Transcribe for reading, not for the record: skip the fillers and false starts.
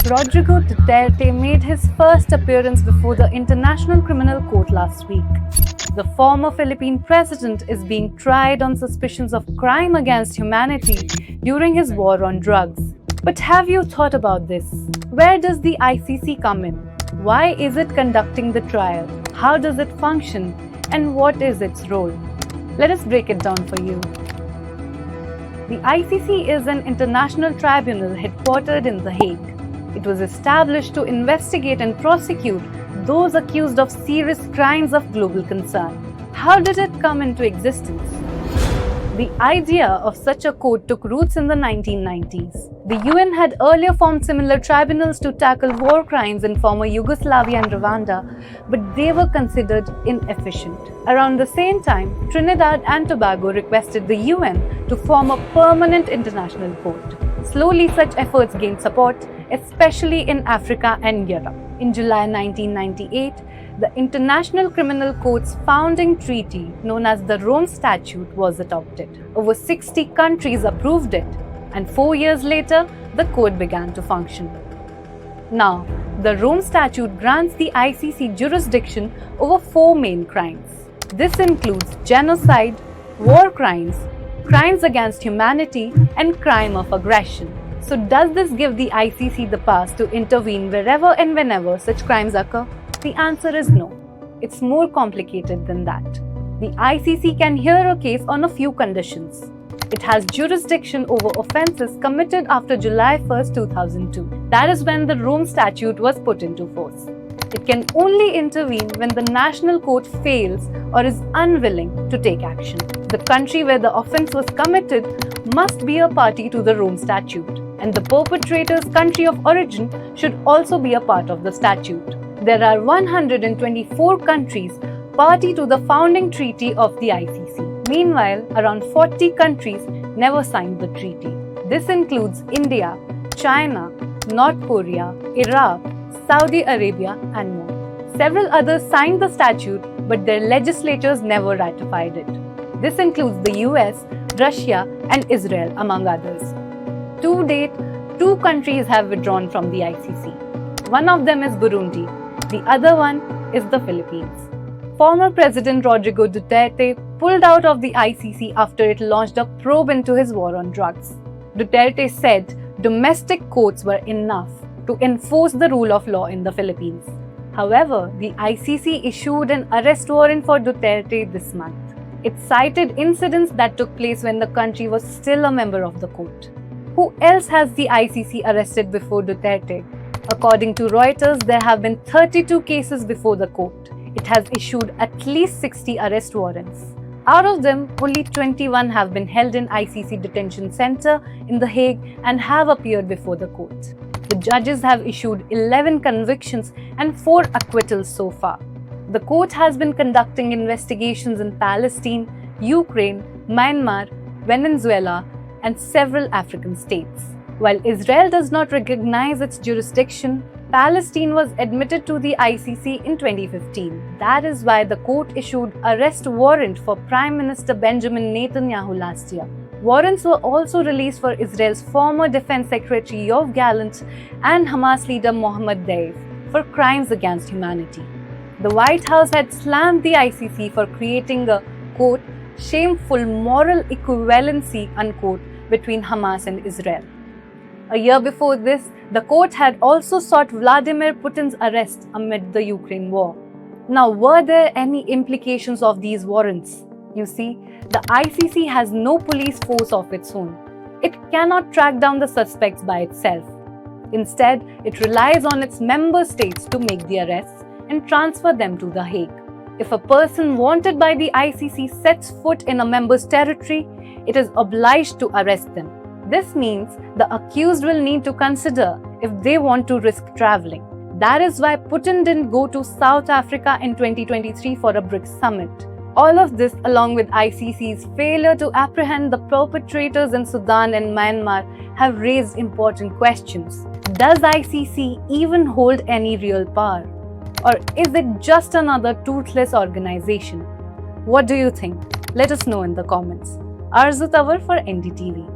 Rodrigo Duterte made his first appearance before the International Criminal Court last week. The former Philippine president is being tried on suspicions of crime against humanity during his war on drugs. But have you thought about this? Where does the ICC come in? Why is it conducting the trial? How does it function? And what is its role? Let us break it down for you. The ICC is an international tribunal headquartered in The Hague. It was established to investigate and prosecute those accused of serious crimes of global concern. How did it come into existence? The idea of such a court took roots in the 1990s. The UN had earlier formed similar tribunals to tackle war crimes in former Yugoslavia and Rwanda, but they were considered inefficient. Around the same time, Trinidad and Tobago requested the UN to form a permanent international court. Slowly, such efforts gained support, especially in Africa and Europe. In July 1998, the International Criminal Court's founding treaty, known as the Rome Statute, was adopted. Over 60 countries approved it, and 4 years later, the court began to function. Now, the Rome Statute grants the ICC jurisdiction over 4 main crimes. This includes genocide, war crimes, crimes against humanity, and crime of aggression. So does this give the ICC the powers to intervene wherever and whenever such crimes occur? The answer is no. It's more complicated than that. The ICC can hear a case on a few conditions. It has jurisdiction over offences committed after July 1, 2002. That is when the Rome Statute was put into force. It can only intervene when the national court fails or is unwilling to take action. The country where the offence was committed must be a party to the Rome Statute, and the perpetrator's country of origin should also be a part of the statute. There are 124 countries party to the founding treaty of the ICC. Meanwhile, around 40 countries never signed the treaty. This includes India, China, North Korea, Iraq, Saudi Arabia, and more. Several others signed the statute, but their legislatures never ratified it. This includes the US, Russia, and Israel, among others. To date, 2 countries have withdrawn from the ICC. One of them is Burundi. The other one is the Philippines. Former President Rodrigo Duterte pulled out of the ICC after it launched a probe into his war on drugs. Duterte said domestic courts were enough to enforce the rule of law in the Philippines. However, the ICC issued an arrest warrant for Duterte this month. It cited incidents that took place when the country was still a member of the court. Who else has the ICC arrested before Duterte? According to Reuters, there have been 32 cases before the court. It has issued at least 60 arrest warrants. Out of them, only 21 have been held in ICC Detention Center in The Hague and have appeared before the court. The judges have issued 11 convictions and 4 acquittals so far. The court has been conducting investigations in Palestine, Ukraine, Myanmar, Venezuela, and several African states. While Israel does not recognize its jurisdiction, Palestine was admitted to the ICC in 2015. That is why the court issued arrest warrant for Prime Minister Benjamin Netanyahu last year. Warrants were also released for Israel's former Defense Secretary Yoav Gallant and Hamas leader Mohammed Deif for crimes against humanity. The White House had slammed the ICC for creating a, quote, shameful moral equivalency, unquote, between Hamas and Israel. A year before this, the court had also sought Vladimir Putin's arrest amid the Ukraine war. Now, were there any implications of these warrants? You see, the ICC has no police force of its own. It cannot track down the suspects by itself. Instead, it relies on its member states to make the arrests and transfer them to The Hague. If a person wanted by the ICC sets foot in a member's territory, it is obliged to arrest them. This means the accused will need to consider if they want to risk traveling. That is why Putin didn't go to South Africa in 2023 for a BRICS summit. All of this, along with ICC's failure to apprehend the perpetrators in Sudan and Myanmar, have raised important questions. Does ICC even hold any real power? Or is it just another toothless organization? What do you think? Let us know in the comments. Arzu Tawar for NDTV.